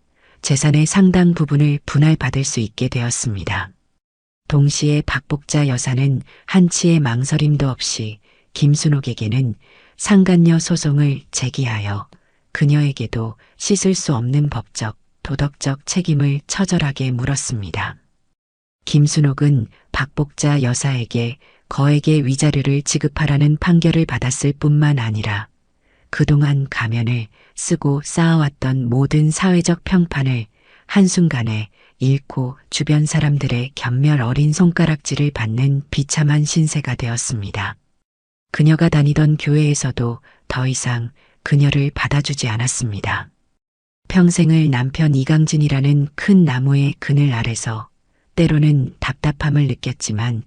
재산의 상당 부분을 분할받을 수 있게 되었습니다. 동시에 박복자 여사는 한치의 망설임도 없이 김순옥에게는 상간녀 소송을 제기하여 그녀에게도 씻을 수 없는 법적, 도덕적 책임을 처절하게 물었습니다. 김순옥은 박복자 여사에게 거액의 위자료를 지급하라는 판결을 받았을 뿐만 아니라 그동안 가면을 쓰고 쌓아왔던 모든 사회적 평판을 한순간에 잃고 주변 사람들의 견멸 어린 손가락질을 받는 비참한 신세가 되었습니다. 그녀가 다니던 교회에서도 더 이상 그녀를 받아주지 않았습니다. 평생을 남편 이강진이라는 큰 나무의 그늘 아래서 때로는 답답함을 느꼈지만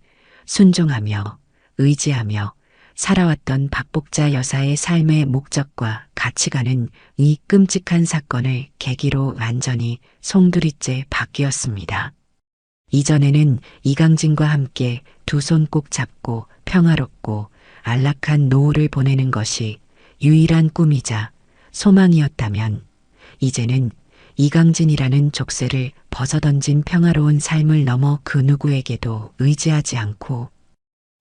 순종하며 의지하며 살아왔던 박복자 여사의 삶의 목적과 가치관은 이 끔찍한 사건을 계기로 완전히 송두리째 바뀌었습니다. 이전에는 이강진과 함께 두 손 꼭 잡고 평화롭고 안락한 노후를 보내는 것이 유일한 꿈이자 소망이었다면 이제는 이강진이라는 족쇄를 벗어던진 평화로운 삶을 넘어 그 누구에게도 의지하지 않고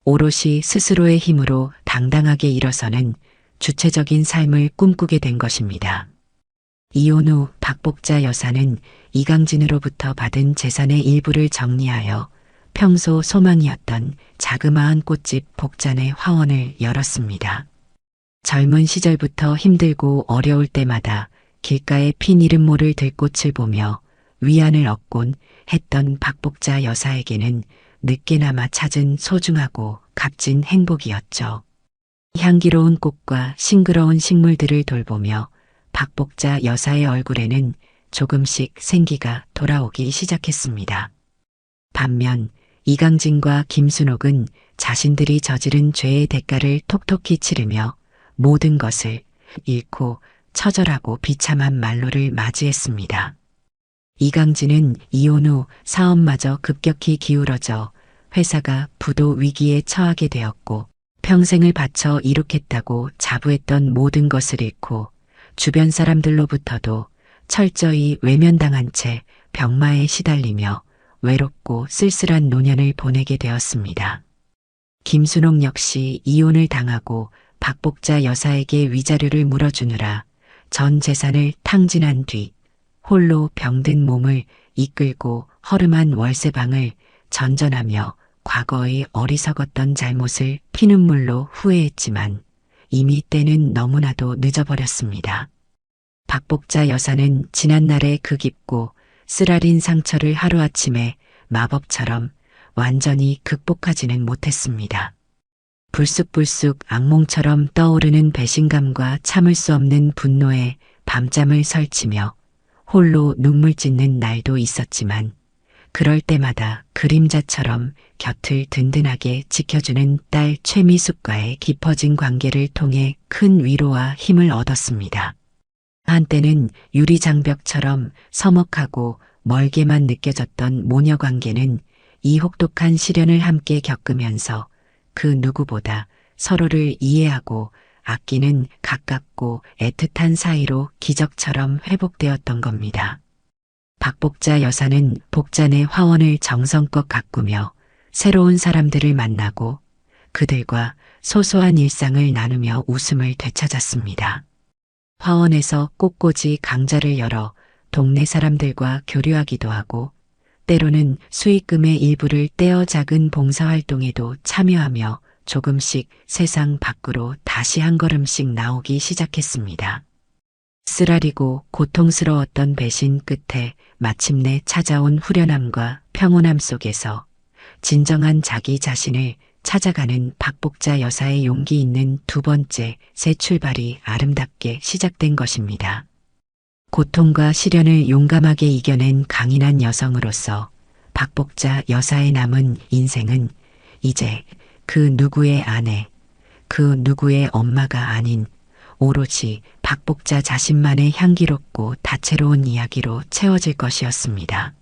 오롯이 스스로의 힘으로 당당하게 일어서는 주체적인 삶을 꿈꾸게 된 것입니다. 이혼 후 박복자 여사는 이강진으로부터 받은 재산의 일부를 정리하여 평소 소망이었던 자그마한 꽃집 복잔의 화원을 열었습니다. 젊은 시절부터 힘들고 어려울 때마다 길가에 핀 이름 모를 들꽃을 보며 위안을 얻곤 했던 박복자 여사에게는 늦게나마 찾은 소중하고 값진 행복이었죠. 향기로운 꽃과 싱그러운 식물들을 돌보며 박복자 여사의 얼굴에는 조금씩 생기가 돌아오기 시작했습니다. 반면 이강진과 김순옥은 자신들이 저지른 죄의 대가를 톡톡히 치르며 모든 것을 잃고 처절하고 비참한 말로를 맞이했습니다. 이강진은 이혼 후 사업마저 급격히 기울어져 회사가 부도 위기에 처하게 되었고 평생을 바쳐 이룩했다고 자부했던 모든 것을 잃고 주변 사람들로부터도 철저히 외면당한 채 병마에 시달리며 외롭고 쓸쓸한 노년을 보내게 되었습니다. 김순옥 역시 이혼을 당하고 박복자 여사에게 위자료를 물어주느라 전 재산을 탕진한 뒤 홀로 병든 몸을 이끌고 허름한 월세방을 전전하며 과거의 어리석었던 잘못을 피눈물로 후회했지만 이미 때는 너무나도 늦어버렸습니다. 박복자 여사는 지난날의 그 깊고 쓰라린 상처를 하루아침에 마법처럼 완전히 극복하지는 못했습니다. 불쑥불쑥 악몽처럼 떠오르는 배신감과 참을 수 없는 분노에 밤잠을 설치며 홀로 눈물 짓는 날도 있었지만 그럴 때마다 그림자처럼 곁을 든든하게 지켜주는 딸 최미숙과의 깊어진 관계를 통해 큰 위로와 힘을 얻었습니다. 한때는 유리장벽처럼 서먹하고 멀게만 느껴졌던 모녀 관계는 이 혹독한 시련을 함께 겪으면서 그 누구보다 서로를 이해하고 아끼는 가깝고 애틋한 사이로 기적처럼 회복되었던 겁니다. 박복자 여사는 복잔의 화원을 정성껏 가꾸며 새로운 사람들을 만나고 그들과 소소한 일상을 나누며 웃음을 되찾았습니다. 화원에서 꽃꽂이 강좌를 열어 동네 사람들과 교류하기도 하고 때로는 수익금의 일부를 떼어 작은 봉사활동에도 참여하며 조금씩 세상 밖으로 다시 한 걸음씩 나오기 시작했습니다. 쓰라리고 고통스러웠던 배신 끝에 마침내 찾아온 후련함과 평온함 속에서 진정한 자기 자신을 찾아가는 박복자 여사의 용기 있는 두 번째 새 출발이 아름답게 시작된 것입니다. 고통과 시련을 용감하게 이겨낸 강인한 여성으로서 박복자 여사의 남은 인생은 이제 그 누구의 아내, 그 누구의 엄마가 아닌 오로지 박복자 자신만의 향기롭고 다채로운 이야기로 채워질 것이었습니다.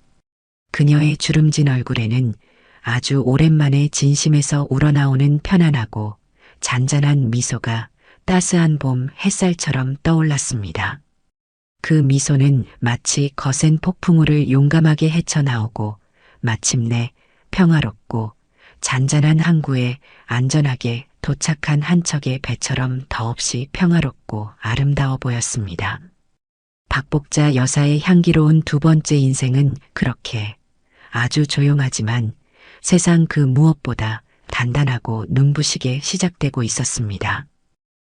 그녀의 주름진 얼굴에는 아주 오랜만에 진심에서 우러나오는 편안하고 잔잔한 미소가 따스한 봄 햇살처럼 떠올랐습니다. 그 미소는 마치 거센 폭풍우를 용감하게 헤쳐나오고 마침내 평화롭고 잔잔한 항구에 안전하게 도착한 한 척의 배처럼 더없이 평화롭고 아름다워 보였습니다. 박복자 여사의 향기로운 두 번째 인생은 그렇게 아주 조용하지만 세상 그 무엇보다 단단하고 눈부시게 시작되고 있었습니다.